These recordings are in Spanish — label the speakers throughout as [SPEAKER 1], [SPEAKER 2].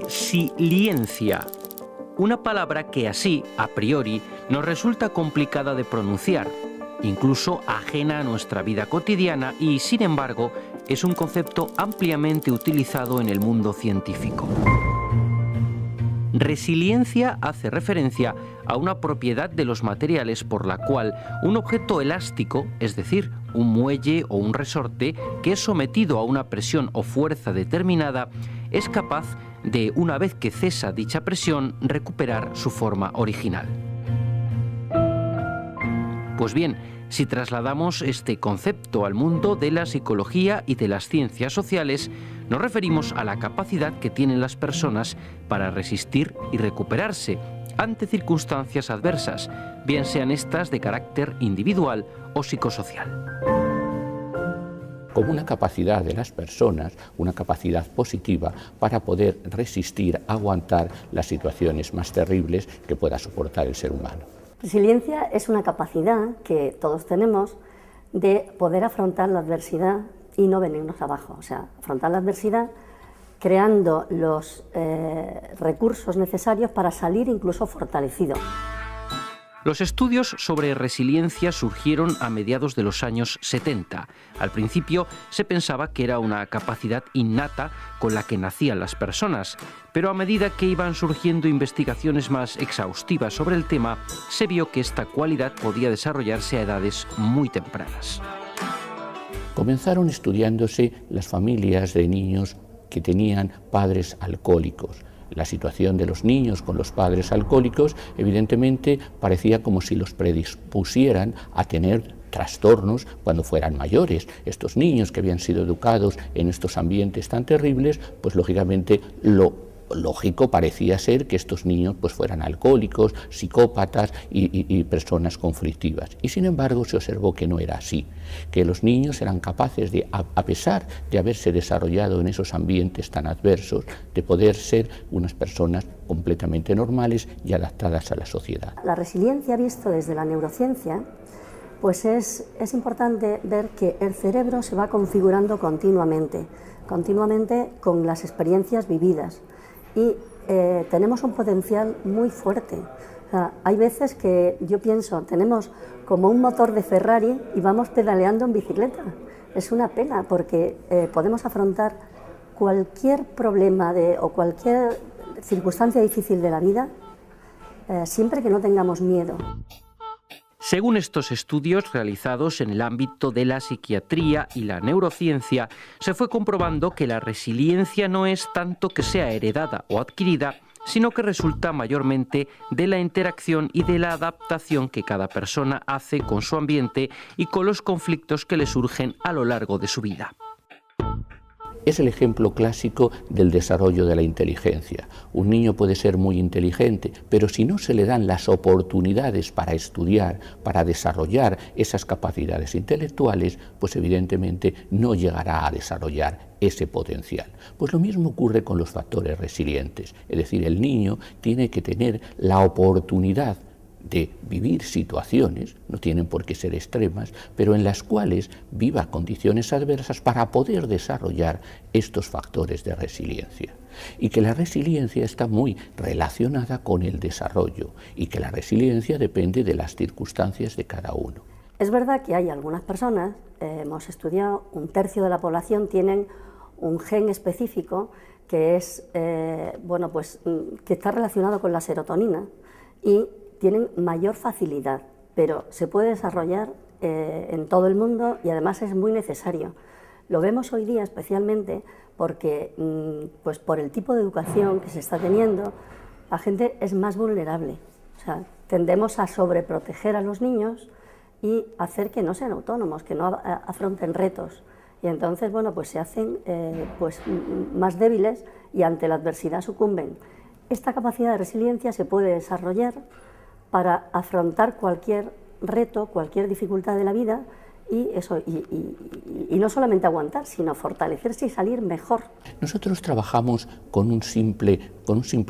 [SPEAKER 1] Resiliencia. Una palabra que así, a priori, nos resulta complicada de pronunciar, incluso ajena a nuestra vida cotidiana y, sin embargo, es un concepto ampliamente utilizado en el mundo científico. Resiliencia hace referencia a una propiedad de los materiales por la cual un objeto elástico, es decir, un muelle o un resorte, que es sometido a una presión o fuerza determinada, es capaz de, una vez que cesa dicha presión, recuperar su forma original. Pues bien, si trasladamos este concepto al mundo de la psicología y de las ciencias sociales, nos referimos a la capacidad que tienen las personas para resistir y recuperarse ante circunstancias adversas, bien sean estas de carácter individual o psicosocial.
[SPEAKER 2] Como una capacidad de las personas, una capacidad positiva para poder resistir, aguantar las situaciones más terribles que pueda soportar el ser humano.
[SPEAKER 3] Resiliencia es una capacidad que todos tenemos de poder afrontar la adversidad y no venirnos abajo, o sea, afrontar la adversidad creando los recursos necesarios para salir incluso fortalecido.
[SPEAKER 1] Los estudios sobre resiliencia surgieron a mediados de los años 70. Al principio se pensaba que era una capacidad innata con la que nacían las personas, pero a medida que iban surgiendo investigaciones más exhaustivas sobre el tema, se vio que esta cualidad podía desarrollarse a edades muy tempranas.
[SPEAKER 2] Comenzaron estudiándose las familias de niños que tenían padres alcohólicos. La situación de los niños con los padres alcohólicos evidentemente parecía como si los predispusieran a tener trastornos cuando fueran mayores. Estos niños que habían sido educados en estos ambientes tan terribles, pues lógicamente lo lógico parecía ser que estos niños pues fueran alcohólicos, psicópatas y personas conflictivas. Y sin embargo se observó que no era así, que los niños eran capaces de, a pesar de haberse desarrollado en esos ambientes tan adversos, de poder ser unas personas completamente normales y adaptadas a la sociedad.
[SPEAKER 3] La resiliencia, visto desde la neurociencia, pues es importante ver que el cerebro se va configurando continuamente con las experiencias vividas. Y tenemos un potencial muy fuerte. O sea, hay veces que yo pienso, tenemos como un motor de Ferrari y vamos pedaleando en bicicleta. Es una pena porque podemos afrontar cualquier problema o cualquier circunstancia difícil de la vida siempre que no tengamos miedo.
[SPEAKER 1] Según estos estudios realizados en el ámbito de la psiquiatría y la neurociencia, se fue comprobando que la resiliencia no es tanto que sea heredada o adquirida, sino que resulta mayormente de la interacción y de la adaptación que cada persona hace con su ambiente y con los conflictos que le surgen a lo largo de su vida.
[SPEAKER 2] Es el ejemplo clásico del desarrollo de la inteligencia. Un niño puede ser muy inteligente, pero si no se le dan las oportunidades para estudiar, para desarrollar esas capacidades intelectuales, pues evidentemente no llegará a desarrollar ese potencial. Pues lo mismo ocurre con los factores resilientes, es decir, el niño tiene que tener la oportunidad de vivir situaciones, no tienen por qué ser extremas, pero en las cuales viva condiciones adversas para poder desarrollar estos factores de resiliencia. Y que la resiliencia está muy relacionada con el desarrollo y que la resiliencia depende de las circunstancias de cada uno.
[SPEAKER 3] Es verdad que hay algunas personas, hemos estudiado, 1/3 de la población tienen un gen específico que es, que está relacionado con la serotonina y tienen mayor facilidad, pero se puede desarrollar en todo el mundo y además es muy necesario. Lo vemos hoy día especialmente porque, pues por el tipo de educación que se está teniendo, la gente es más vulnerable. O sea, tendemos a sobreproteger a los niños y hacer que no sean autónomos, que no afronten retos. Y entonces, bueno, pues se hacen más débiles y ante la adversidad sucumben. Esta capacidad de resiliencia se puede desarrollar para afrontar cualquier reto, cualquier dificultad de la vida y no solamente aguantar, sino fortalecerse y salir mejor.
[SPEAKER 2] Nosotros trabajamos con un simple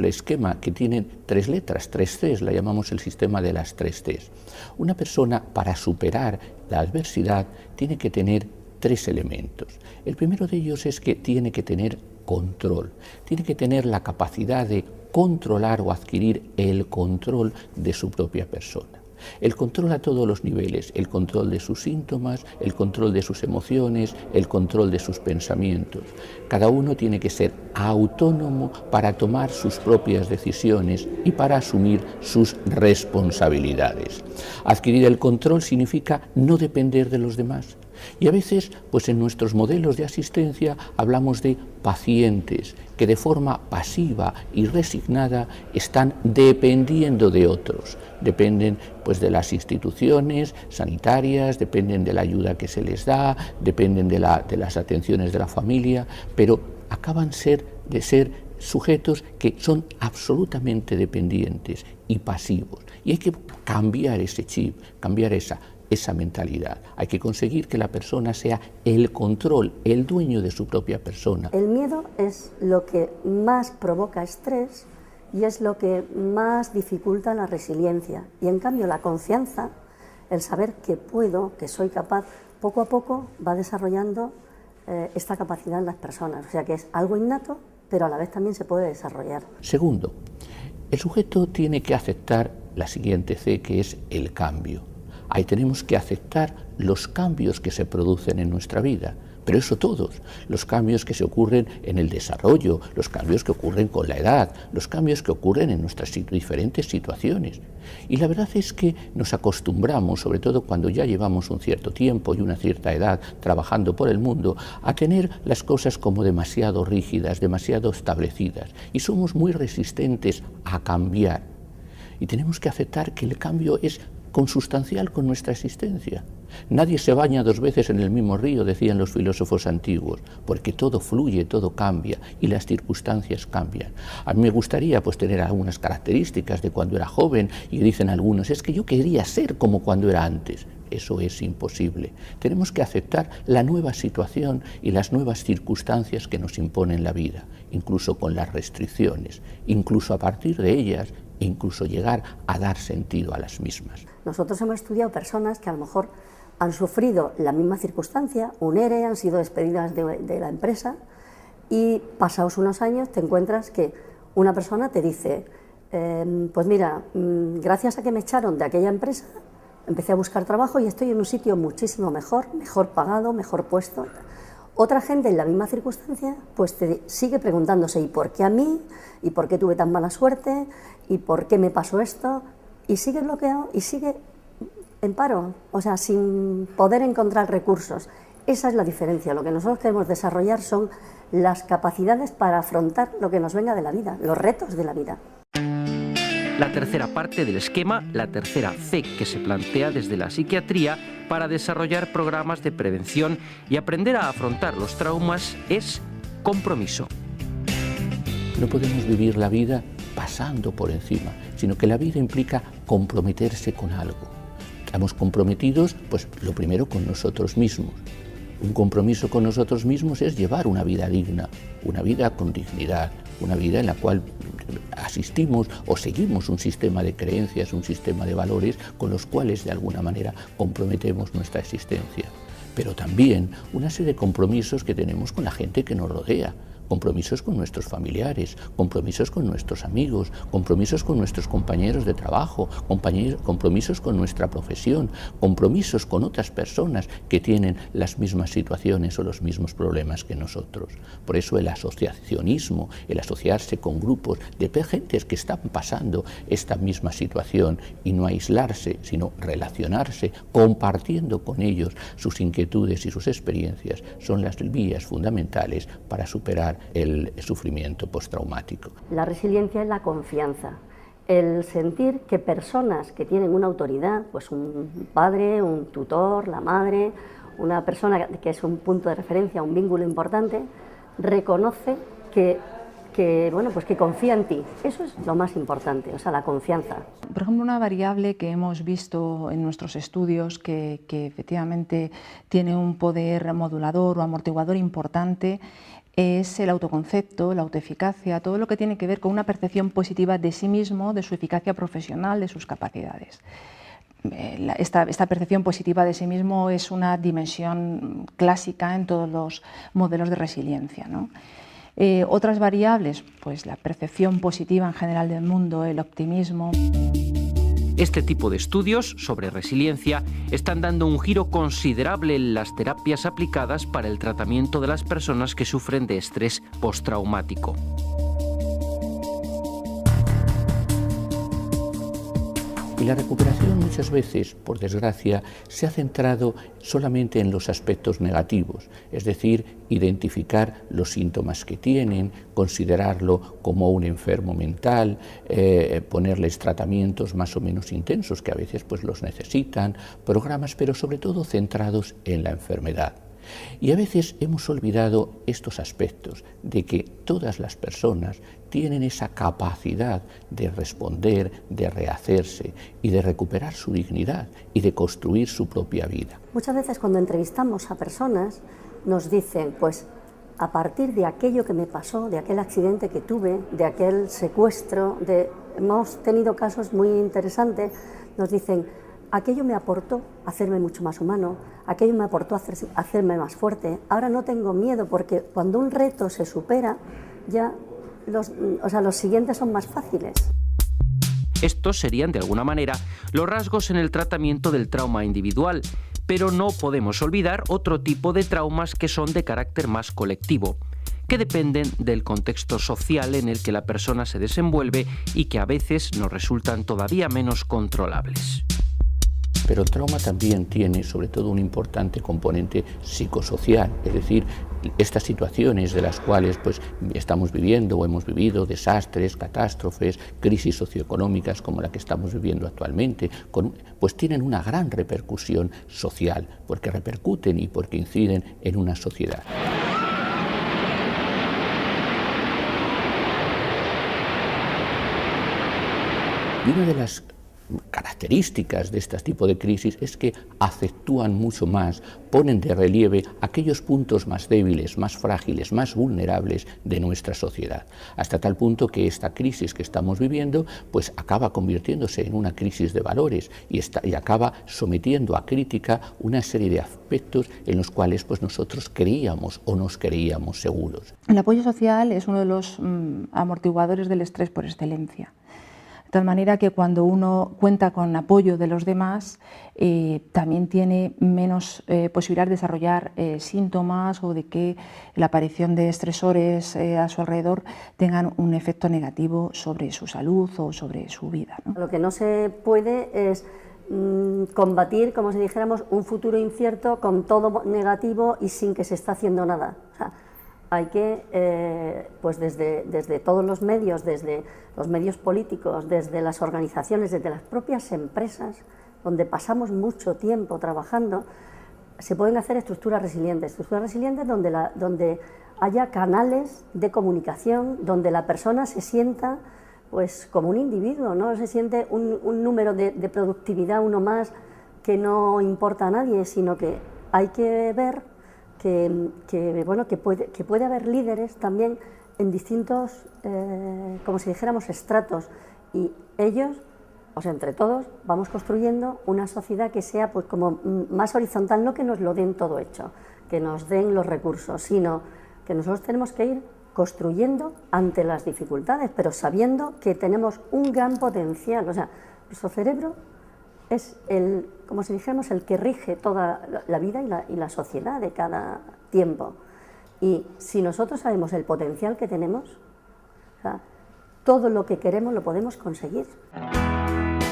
[SPEAKER 2] esquema que tiene 3 letras, 3 Cs, la llamamos el sistema de las 3 Cs. Una persona, para superar la adversidad, tiene que tener 3 elementos. El primero de ellos es que tiene que tener control, tiene que tener la capacidad de controlar o adquirir el control de su propia persona. El control a todos los niveles, el control de sus síntomas, el control de sus emociones, el control de sus pensamientos. Cada uno tiene que ser autónomo para tomar sus propias decisiones y para asumir sus responsabilidades. Adquirir el control significa no depender de los demás. Y a veces, pues en nuestros modelos de asistencia hablamos de pacientes que de forma pasiva y resignada están dependiendo de otros. Dependen pues de las instituciones sanitarias, dependen de la ayuda que se les da, dependen de las atenciones de la familia, pero acaban de ser sujetos que son absolutamente dependientes y pasivos. Y hay que cambiar ese chip, cambiar esa mentalidad. Hay que conseguir que la persona sea el control, el dueño de su propia persona.
[SPEAKER 3] El miedo es lo que más provoca estrés y es lo que más dificulta la resiliencia. Y en cambio la confianza, el saber que puedo, que soy capaz, poco a poco va desarrollando esta capacidad en las personas. O sea que es algo innato, pero a la vez también se puede desarrollar.
[SPEAKER 2] Segundo, el sujeto tiene que aceptar la siguiente C, que es el cambio. Ahí tenemos que aceptar los cambios que se producen en nuestra vida, pero eso todos, los cambios que se ocurren en el desarrollo, los cambios que ocurren con la edad, los cambios que ocurren en nuestras diferentes situaciones. Y la verdad es que nos acostumbramos, sobre todo cuando ya llevamos un cierto tiempo y una cierta edad trabajando por el mundo, a tener las cosas como demasiado rígidas, demasiado establecidas, y somos muy resistentes a cambiar. Y tenemos que aceptar que el cambio es consustancial con nuestra existencia. Nadie se baña dos veces en el mismo río, decían los filósofos antiguos, porque todo fluye, todo cambia y las circunstancias cambian. A mí me gustaría pues tener algunas características de cuando era joven y dicen algunos, es que yo quería ser como cuando era antes. Eso es imposible. Tenemos que aceptar la nueva situación y las nuevas circunstancias que nos imponen la vida, incluso con las restricciones, incluso a partir de ellas, e incluso llegar a dar sentido a las mismas.
[SPEAKER 3] Nosotros hemos estudiado personas que a lo mejor han sufrido la misma circunstancia, un ERE, han sido despedidas de la empresa y pasados unos años te encuentras que una persona te dice, pues mira, gracias a que me echaron de aquella empresa, empecé a buscar trabajo y estoy en un sitio muchísimo mejor, mejor pagado, mejor puesto. Otra gente en la misma circunstancia pues te sigue preguntándose ¿y por qué a mí? ¿Y por qué tuve tan mala suerte? ¿Y por qué me pasó esto? Y sigue bloqueado y sigue en paro, o sea, sin poder encontrar recursos. Esa es la diferencia. Lo que nosotros queremos desarrollar son las capacidades para afrontar lo que nos venga de la vida, los retos de la vida.
[SPEAKER 1] La tercera parte del esquema, la tercera C que se plantea desde la psiquiatría para desarrollar programas de prevención y aprender a afrontar los traumas es compromiso.
[SPEAKER 2] No podemos vivir la vida pasando por encima, sino que la vida implica comprometerse con algo. Estamos comprometidos, pues lo primero con nosotros mismos. Un compromiso con nosotros mismos es llevar una vida digna, una vida con dignidad, una vida en la cual asistimos o seguimos un sistema de creencias, un sistema de valores con los cuales de alguna manera comprometemos nuestra existencia. Pero también una serie de compromisos que tenemos con la gente que nos rodea, compromisos con nuestros familiares, compromisos con nuestros amigos, compromisos con nuestros compañeros de trabajo, compromisos con nuestra profesión, compromisos con otras personas que tienen las mismas situaciones o los mismos problemas que nosotros. Por eso el asociacionismo, el asociarse con grupos de gentes que están pasando esta misma situación y no aislarse, sino relacionarse, compartiendo con ellos sus inquietudes y sus experiencias, son las vías fundamentales para superar el sufrimiento postraumático.
[SPEAKER 3] La resiliencia es la confianza, el sentir que personas que tienen una autoridad, pues un padre, un tutor, la madre, una persona que es un punto de referencia, un vínculo importante, reconoce que confía en ti. Eso es lo más importante, o sea, la confianza.
[SPEAKER 4] Por ejemplo, una variable que hemos visto en nuestros estudios que efectivamente tiene un poder modulador o amortiguador importante es el autoconcepto, la autoeficacia, todo lo que tiene que ver con una percepción positiva de sí mismo, de su eficacia profesional, de sus capacidades. Esta percepción positiva de sí mismo es una dimensión clásica en todos los modelos de resiliencia, ¿no? Otras variables, pues la percepción positiva en general del mundo, el optimismo.
[SPEAKER 1] Este tipo de estudios sobre resiliencia están dando un giro considerable en las terapias aplicadas para el tratamiento de las personas que sufren de estrés postraumático.
[SPEAKER 2] Y la recuperación muchas veces, por desgracia, se ha centrado solamente en los aspectos negativos, es decir, identificar los síntomas que tienen, considerarlo como un enfermo mental, ponerles tratamientos más o menos intensos que a veces pues, los necesitan, programas, pero sobre todo centrados en la enfermedad. Y a veces hemos olvidado estos aspectos de que todas las personas tienen esa capacidad de responder, de rehacerse y de recuperar su dignidad y de construir su propia vida.
[SPEAKER 3] Muchas veces cuando entrevistamos a personas nos dicen, pues a partir de aquello que me pasó, de aquel accidente que tuve, de aquel secuestro, hemos tenido casos muy interesantes, nos dicen, aquello me aportó a hacerme mucho más humano, aquello me aportó a hacerme más fuerte. Ahora no tengo miedo porque cuando un reto se supera, ya los siguientes son más fáciles.
[SPEAKER 1] Estos serían, de alguna manera, los rasgos en el tratamiento del trauma individual, pero no podemos olvidar otro tipo de traumas que son de carácter más colectivo, que dependen del contexto social en el que la persona se desenvuelve y que a veces nos resultan todavía menos controlables.
[SPEAKER 2] Pero el trauma también tiene sobre todo un importante componente psicosocial, es decir, estas situaciones de las cuales pues, estamos viviendo o hemos vivido, desastres, catástrofes, crisis socioeconómicas como la que estamos viviendo actualmente, pues tienen una gran repercusión social, porque repercuten y porque inciden en una sociedad. Y una de las características de este tipo de crisis es que acentúan mucho más, ponen de relieve aquellos puntos más débiles, más frágiles, más vulnerables de nuestra sociedad, hasta tal punto que esta crisis que estamos viviendo pues acaba convirtiéndose en una crisis de valores y acaba sometiendo a crítica una serie de aspectos en los cuales pues nosotros creíamos o nos creíamos seguros.
[SPEAKER 4] El apoyo social es uno de los amortiguadores del estrés por excelencia. De tal manera que cuando uno cuenta con apoyo de los demás, también tiene menos posibilidad de desarrollar síntomas o de que la aparición de estresores a su alrededor tengan un efecto negativo sobre su salud o sobre su vida, ¿no?
[SPEAKER 3] Lo que no se puede es combatir, como si dijéramos, un futuro incierto con todo negativo y sin que se esté haciendo nada. O sea, hay que, pues desde todos los medios, desde los medios políticos, desde las organizaciones, desde las propias empresas, donde pasamos mucho tiempo trabajando, se pueden hacer estructuras resilientes donde haya canales de comunicación, donde la persona se sienta pues como un individuo, no se siente un número de productividad, uno más, que no importa a nadie, sino que hay que ver que puede haber líderes también en distintos, como si dijéramos, estratos, y ellos, o sea, entre todos, vamos construyendo una sociedad que sea pues como más horizontal, no que nos lo den todo hecho, que nos den los recursos, sino que nosotros tenemos que ir construyendo ante las dificultades, pero sabiendo que tenemos un gran potencial. O sea, nuestro cerebro es como si dijéramos, el que rige toda la vida y la sociedad de cada tiempo. Y si nosotros sabemos el potencial que tenemos, o sea, todo lo que queremos lo podemos conseguir.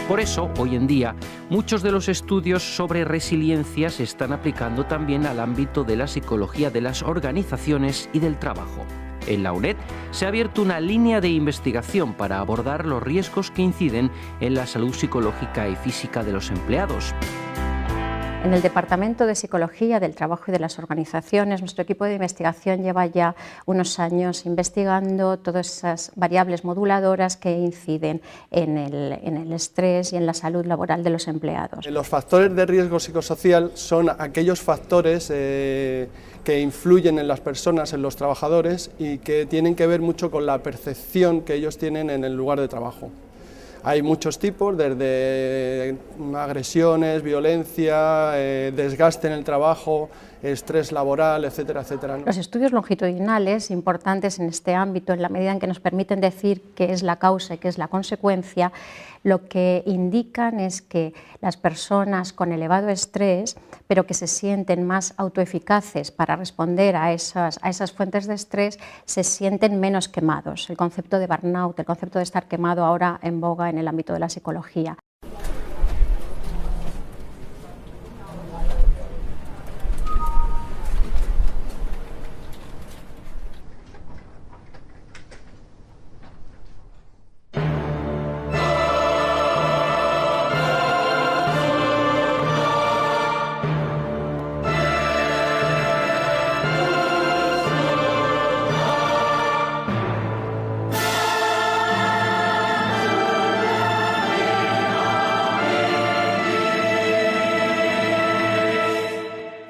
[SPEAKER 1] Por eso, hoy en día, muchos de los estudios sobre resiliencia se están aplicando también al ámbito de la psicología de las organizaciones y del trabajo. En la UNED se ha abierto una línea de investigación para abordar los riesgos que inciden en la salud psicológica y física de los empleados.
[SPEAKER 5] En el Departamento de Psicología del Trabajo y de las Organizaciones, nuestro equipo de investigación lleva ya unos años investigando todas esas variables moduladoras que inciden en el estrés y en la salud laboral de los empleados.
[SPEAKER 6] Los factores de riesgo psicosocial son aquellos factores que influyen en las personas, en los trabajadores, y que tienen que ver mucho con la percepción que ellos tienen en el lugar de trabajo. Hay muchos tipos, desde agresiones, violencia, desgaste en el trabajo, estrés laboral, etcétera, etcétera, ¿no?
[SPEAKER 5] Los estudios longitudinales, importantes en este ámbito, en la medida en que nos permiten decir qué es la causa y qué es la consecuencia, lo que indican es que las personas con elevado estrés, pero que se sienten más autoeficaces para responder a esas fuentes de estrés, se sienten menos quemados. El concepto de burnout, el concepto de estar quemado, ahora en boga en el ámbito de la psicología.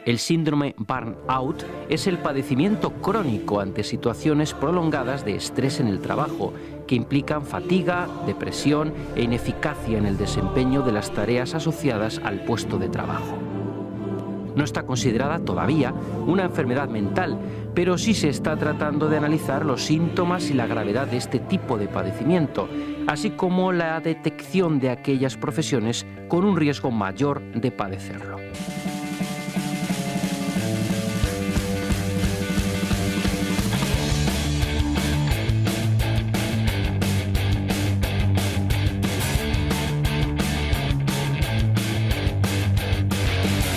[SPEAKER 1] El síndrome burnout es el padecimiento crónico ante situaciones prolongadas de estrés en el trabajo, que implican fatiga, depresión e ineficacia en el desempeño de las tareas asociadas al puesto de trabajo. No está considerada todavía una enfermedad mental, pero sí se está tratando de analizar los síntomas y la gravedad de este tipo de padecimiento, así como la detección de aquellas profesiones con un riesgo mayor de padecerlo.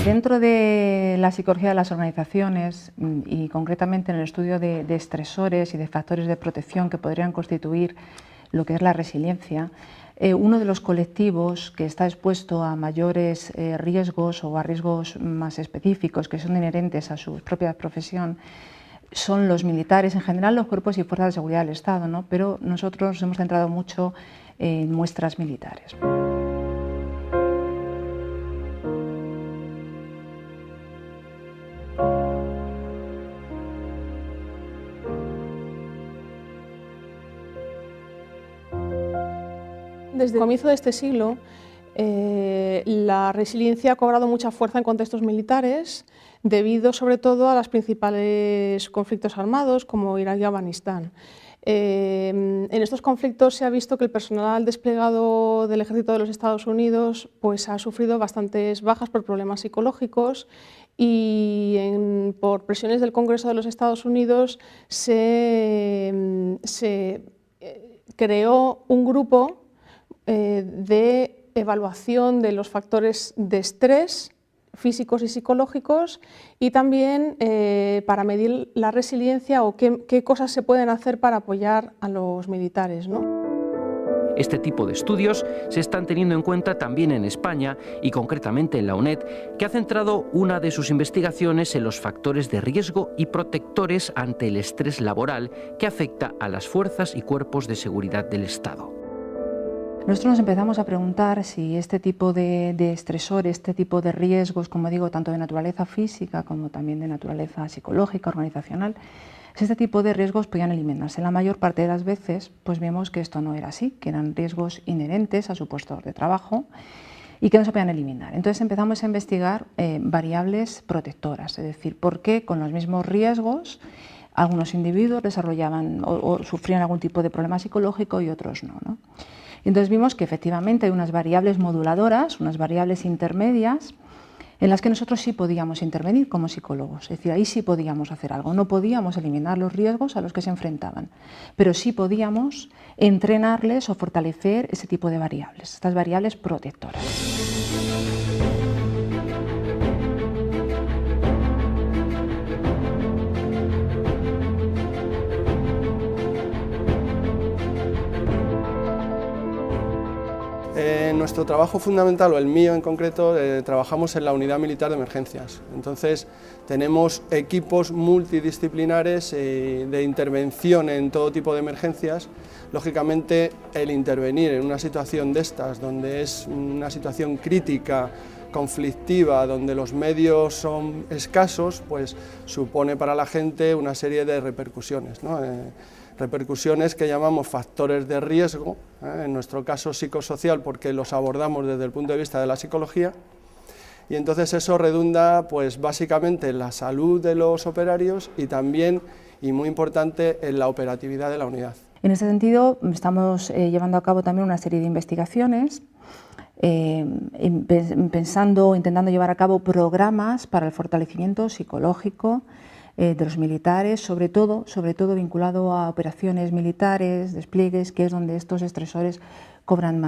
[SPEAKER 4] Dentro de la psicología de las organizaciones y concretamente en el estudio de estresores y de factores de protección que podrían constituir lo que es la resiliencia, uno de los colectivos que está expuesto a mayores riesgos o a riesgos más específicos que son inherentes a su propia profesión son los militares, en general los cuerpos y fuerzas de seguridad del Estado, ¿no? Pero nosotros nos hemos centrado mucho en muestras militares.
[SPEAKER 7] Desde el comienzo de este siglo, la resiliencia ha cobrado mucha fuerza en contextos militares, debido sobre todo a los principales conflictos armados como Irak y Afganistán. En estos conflictos se ha visto que el personal desplegado del ejército de los Estados Unidos pues, ha sufrido bastantes bajas por problemas psicológicos y por presiones del Congreso de los Estados Unidos se creó un grupo de evaluación de los factores de estrés físicos y psicológicos y también para medir la resiliencia o qué cosas se pueden hacer para apoyar a los militares, ¿no?
[SPEAKER 1] Este tipo de estudios se están teniendo en cuenta también en España y concretamente en la UNED, que ha centrado una de sus investigaciones en los factores de riesgo y protectores ante el estrés laboral que afecta a las fuerzas y cuerpos de seguridad del Estado.
[SPEAKER 4] Nosotros nos empezamos a preguntar si este tipo de estresores, este tipo de riesgos, como digo, tanto de naturaleza física como también de naturaleza psicológica, organizacional, si este tipo de riesgos podían eliminarse. La mayor parte de las veces pues vimos que esto no era así, que eran riesgos inherentes a su puesto de trabajo y que no se podían eliminar. Entonces empezamos a investigar variables protectoras, es decir, por qué con los mismos riesgos algunos individuos desarrollaban o sufrían algún tipo de problema psicológico y otros no, ¿no? Entonces vimos que efectivamente hay unas variables moduladoras, unas variables intermedias, en las que nosotros sí podíamos intervenir como psicólogos, es decir, ahí sí podíamos hacer algo. No podíamos eliminar los riesgos a los que se enfrentaban, pero sí podíamos entrenarles o fortalecer ese tipo de variables, estas variables protectoras.
[SPEAKER 6] Nuestro trabajo fundamental, o el mío en concreto, trabajamos en la Unidad Militar de Emergencias. Entonces tenemos equipos multidisciplinares de intervención en todo tipo de emergencias. Lógicamente el intervenir en una situación de estas, donde es una situación crítica, conflictiva, donde los medios son escasos, pues supone para la gente una serie de repercusiones, ¿no? Repercusiones que llamamos factores de riesgo, en nuestro caso psicosocial porque los abordamos desde el punto de vista de la psicología, y entonces eso redunda pues básicamente en la salud de los operarios y también, y muy importante, en la operatividad de la unidad.
[SPEAKER 4] En ese sentido, estamos llevando a cabo también una serie de investigaciones, intentando llevar a cabo programas para el fortalecimiento psicológico de los militares, sobre todo vinculado a operaciones militares, despliegues, que es donde estos estresores cobran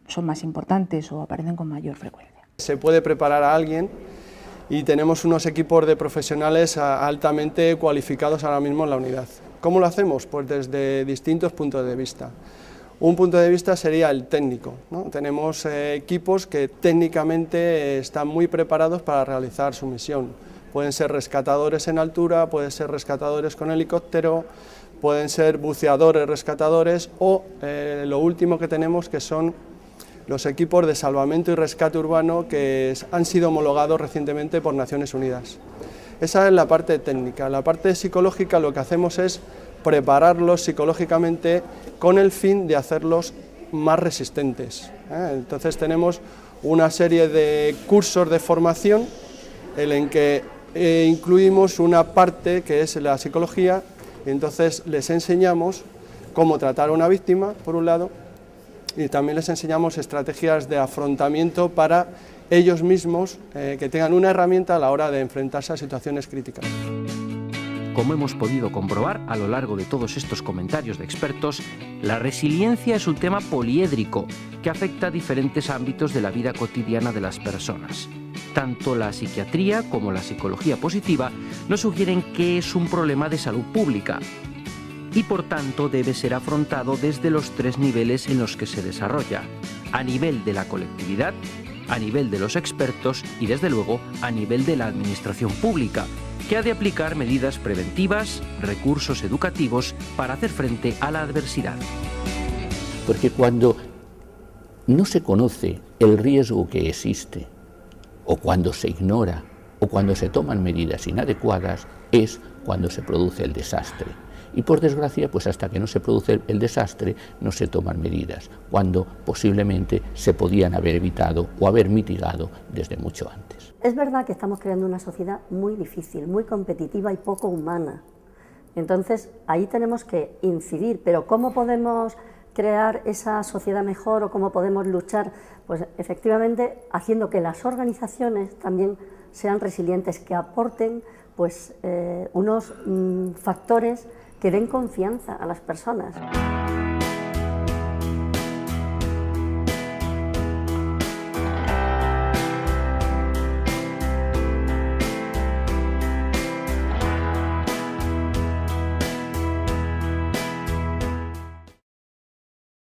[SPEAKER 4] son más importantes o aparecen con mayor frecuencia.
[SPEAKER 6] Se puede preparar a alguien y tenemos unos equipos de profesionales altamente cualificados ahora mismo en la unidad. ¿Cómo lo hacemos? Pues desde distintos puntos de vista. Un punto de vista sería el técnico, ¿no? Tenemos equipos que técnicamente están muy preparados para realizar su misión. Pueden ser rescatadores en altura, pueden ser rescatadores con helicóptero, pueden ser buceadores rescatadores o lo último que tenemos, que son los equipos de salvamento y rescate urbano que han sido homologados recientemente por Naciones Unidas. Esa es la parte técnica. La parte psicológica, lo que hacemos es prepararlos psicológicamente con el fin de hacerlos más resistentes. Entonces tenemos una serie de cursos de formación en que incluimos una parte que es la psicología, y entonces les enseñamos cómo tratar a una víctima, por un lado, y también les enseñamos estrategias de afrontamiento para ellos mismos, que tengan una herramienta a la hora de enfrentarse a situaciones críticas.
[SPEAKER 1] Como hemos podido comprobar a lo largo de todos estos comentarios de expertos, la resiliencia es un tema poliédrico que afecta a diferentes ámbitos de la vida cotidiana de las personas. Tanto la psiquiatría como la psicología positiva nos sugieren que es un problema de salud pública y por tanto debe ser afrontado desde los tres niveles en los que se desarrolla: a nivel de la colectividad, a nivel de los expertos y desde luego a nivel de la administración pública, que ha de aplicar medidas preventivas, recursos educativos para hacer frente a la adversidad.
[SPEAKER 2] Porque cuando no se conoce el riesgo que existe, o cuando se ignora, o cuando se toman medidas inadecuadas, es cuando se produce el desastre. Y por desgracia, pues hasta que no se produce el desastre, no se toman medidas, cuando posiblemente se podían haber evitado o haber mitigado desde mucho antes.
[SPEAKER 3] Es verdad que estamos creando una sociedad muy difícil, muy competitiva y poco humana. Entonces, ahí tenemos que incidir, pero ¿cómo podemos crear esa sociedad mejor o cómo podemos luchar? Pues efectivamente haciendo que las organizaciones también sean resilientes, que aporten pues, unos factores que den confianza a las personas.